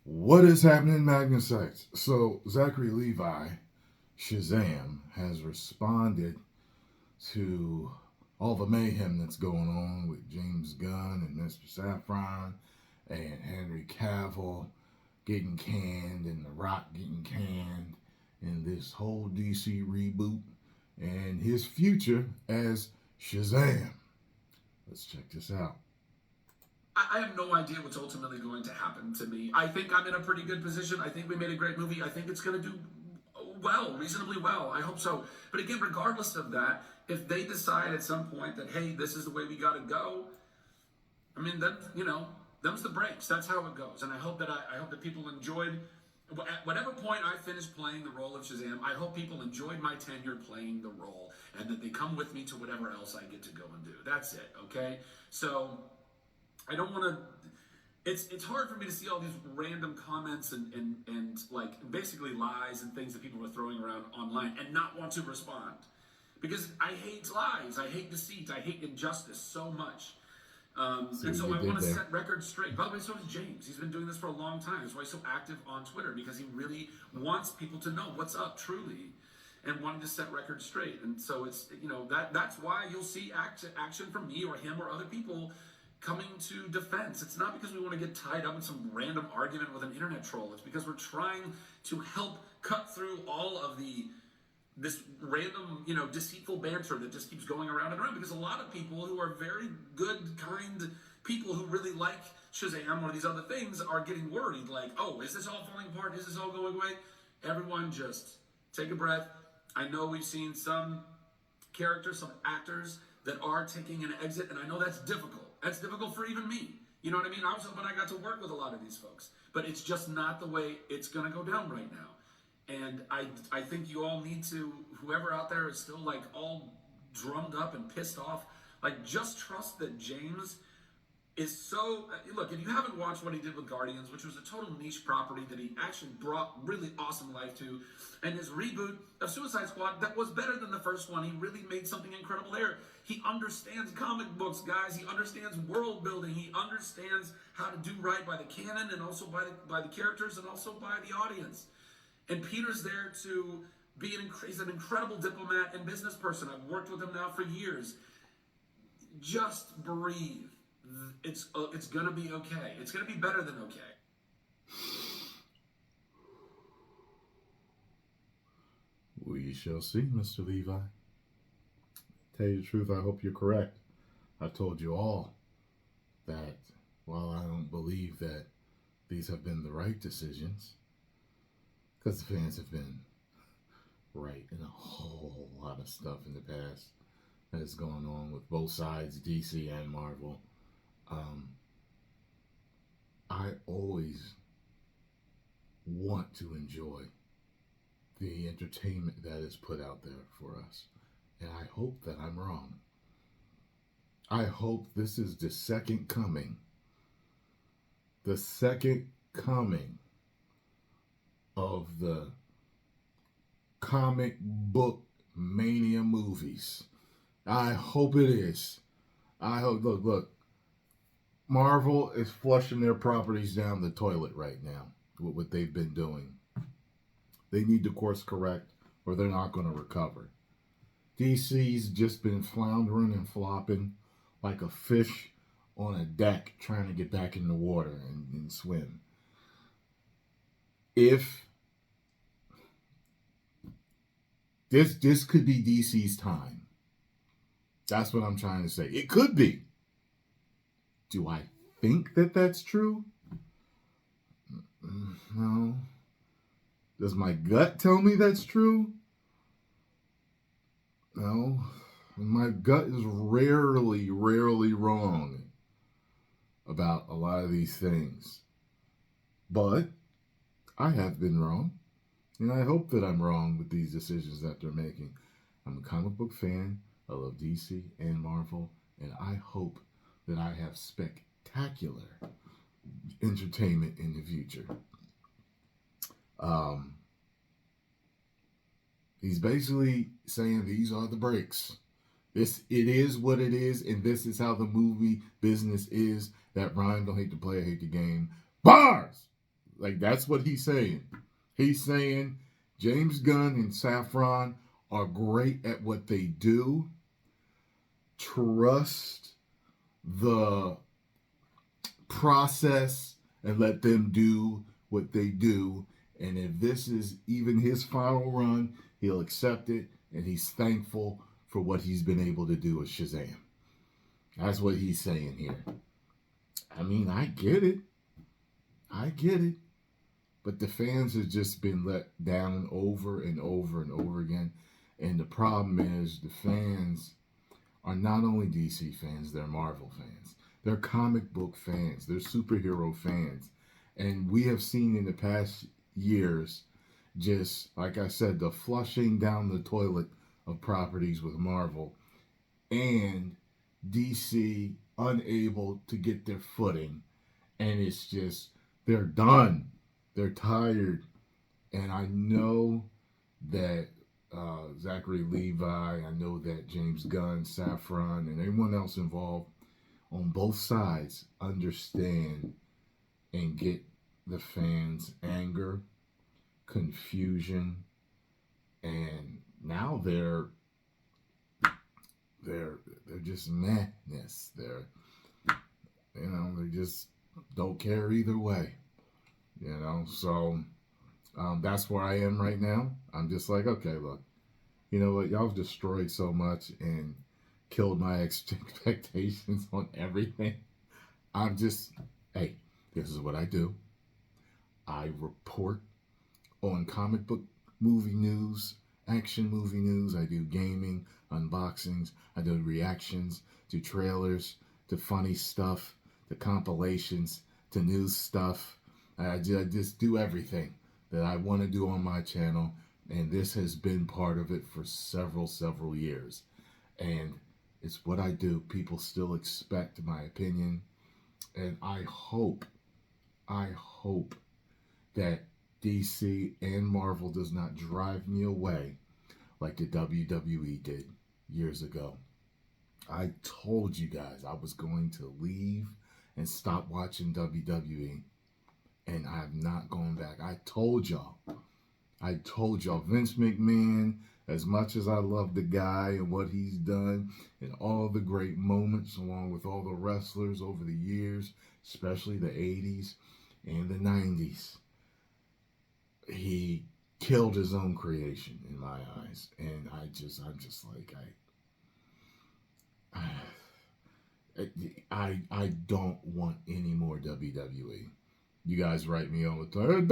What is happening, Magnus? So, Zachary Levi, Shazam, has responded to all the mayhem that's going on with James Gunn and Mr. Saffron and Henry Cavill getting canned and The Rock getting canned and this whole DC reboot and his future as Shazam. Let's check this out. I have no idea what's ultimately going to happen to me. I think I'm in a pretty good position. I think we made a great movie. I think it's going to do well, reasonably well. I hope so. But again, regardless of that, if they decide at some point that, hey, this is the way we got to go, I mean, then, them's the breaks. That's how it goes. And I hope that people enjoyed. At whatever point I finish playing the role of Shazam, I hope people enjoyed my tenure playing the role and that they come with me to whatever else I get to go and do. That's it, okay? So I don't want to. It's hard for me to see all these random comments and like basically lies and things that people are throwing around online and not want to respond because I hate lies, I hate deceit, I hate injustice so much. And so I want to set records straight. By the way, so does James. He's been doing this for a long time. That's why he's so active on Twitter, because he really wants people to know what's up truly and wanting to set records straight. And so it's, that's why you'll see action from me or him or other people coming to defense. It's not because we want to get tied up in some random argument with an internet troll. It's because we're trying to help cut through all of this random, deceitful banter that just keeps going around and around, because a lot of people who are very good, kind people who really like Shazam or these other things are getting worried, like, oh, is this all falling apart? Is this all going away? Everyone just take a breath. I know we've seen some characters, some actors that are taking an exit, and I know that's difficult. That's difficult for even me. You know what I mean? I was hoping I got to work with a lot of these folks, but it's just not the way it's going to go down right now. And I think you all need to, whoever out there is still like all drummed up and pissed off, like just trust that James is so, look, if you haven't watched what he did with Guardians, which was a total niche property that he actually brought really awesome life to, and his reboot of Suicide Squad that was better than the first one, he really made something incredible there. He understands comic books, guys. He understands world building. He understands how to do right by the canon and also by the characters and also by the audience. And Peter's there to be he's an incredible diplomat and business person. I've worked with him now for years. Just breathe. It's going to be okay. It's going to be better than okay. We shall see, Mr. Levi. Tell you the truth, I hope you're correct. I've told you all that while I don't believe that these have been the right decisions, because the fans have been right in a whole lot of stuff in the past that has gone on with both sides, DC and Marvel. I always want to enjoy the entertainment that is put out there for us. And I hope that I'm wrong. I hope this is the second coming. The second coming of the comic book mania movies. I hope it is. I hope, look. Marvel is flushing their properties down the toilet right now with what they've been doing. They need to course correct or they're not going to recover. DC's just been floundering and flopping like a fish on a deck trying to get back in the water and swim. If this could be DC's time. That's what I'm trying to say. It could be. Do I think that that's true? No. Does my gut tell me that's true? No. My gut is rarely wrong about a lot of these things. But I have been wrong. And I hope that I'm wrong with these decisions that they're making. I'm a comic book fan. I love DC and Marvel. And I hope that I have spectacular entertainment in the future. He's basically saying these are the breaks. It is what it is, and this is how the movie business is. That rhyme, don't hate to play, I hate the game. Bars! Like, that's what he's saying. He's saying James Gunn and Saffron are great at what they do. Trust the process and let them do what they do. And if this is even his final run, he'll accept it, and he's thankful for what he's been able to do with Shazam. That's what he's saying here. I mean, I get it. I get it. But the fans have just been let down over and over and over again. And the problem is the fans are not only DC fans, they're Marvel fans. They're comic book fans. They're superhero fans. And we have seen in the past years, just like I said, the flushing down the toilet of properties with Marvel, and DC unable to get their footing. And it's just, they're done. They're tired. And I know that Zachary Levi, I know that James Gunn, Saffron, and everyone else involved on both sides understand and get the fans' anger, confusion, and now they're just madness. They just don't care either way. So that's where I am right now. I'm just like, okay, look, you know what? Y'all have destroyed so much and killed my expectations on everything. I'm just, hey, this is what I do. I report on comic book movie news, action movie news. I do gaming, unboxings. I do reactions to trailers, to funny stuff, to compilations, to news stuff. I just do everything that I want to do on my channel, and this has been part of it for several years. And it's what I do. People still expect my opinion, and I hope that DC and Marvel does not drive me away like the WWE did years ago. I told you guys I was going to leave and stop watching WWE, and I have not gone back. I told y'all, Vince McMahon, as much as I love the guy and what he's done and all the great moments along with all the wrestlers over the years, especially the 80s and the 90s, he killed his own creation in my eyes. And I'm just like, I don't want any more WWE. You guys write me all the time,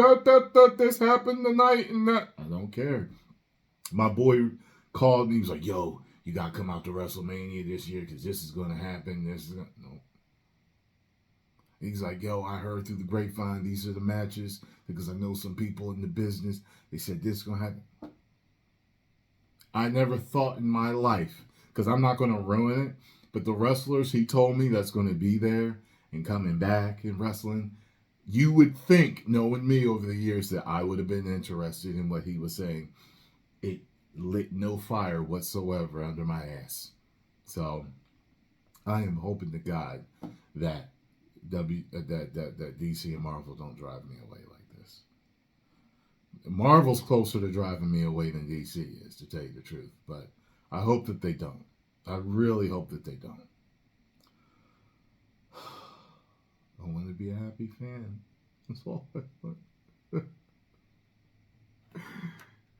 this happened tonight and that. I don't care. My boy called me. He was like, yo, you got to come out to WrestleMania this year because this is going to happen. No. He's like, yo, I heard through the grapevine these are the matches because I know some people in the business. They said this is going to happen. I never thought in my life, because I'm not going to ruin it, but the wrestlers he told me that's going to be there and coming back in wrestling, you would think, knowing me over the years, that I would have been interested in what he was saying. It lit no fire whatsoever under my ass. So I am hoping to God that that DC and Marvel don't drive me away like this. Marvel's closer to driving me away than DC is, to tell you the truth. But I hope that they don't. I really hope that they don't. I want to be a happy fan. That's all I want.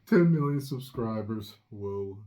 10 million subscribers. Whoa.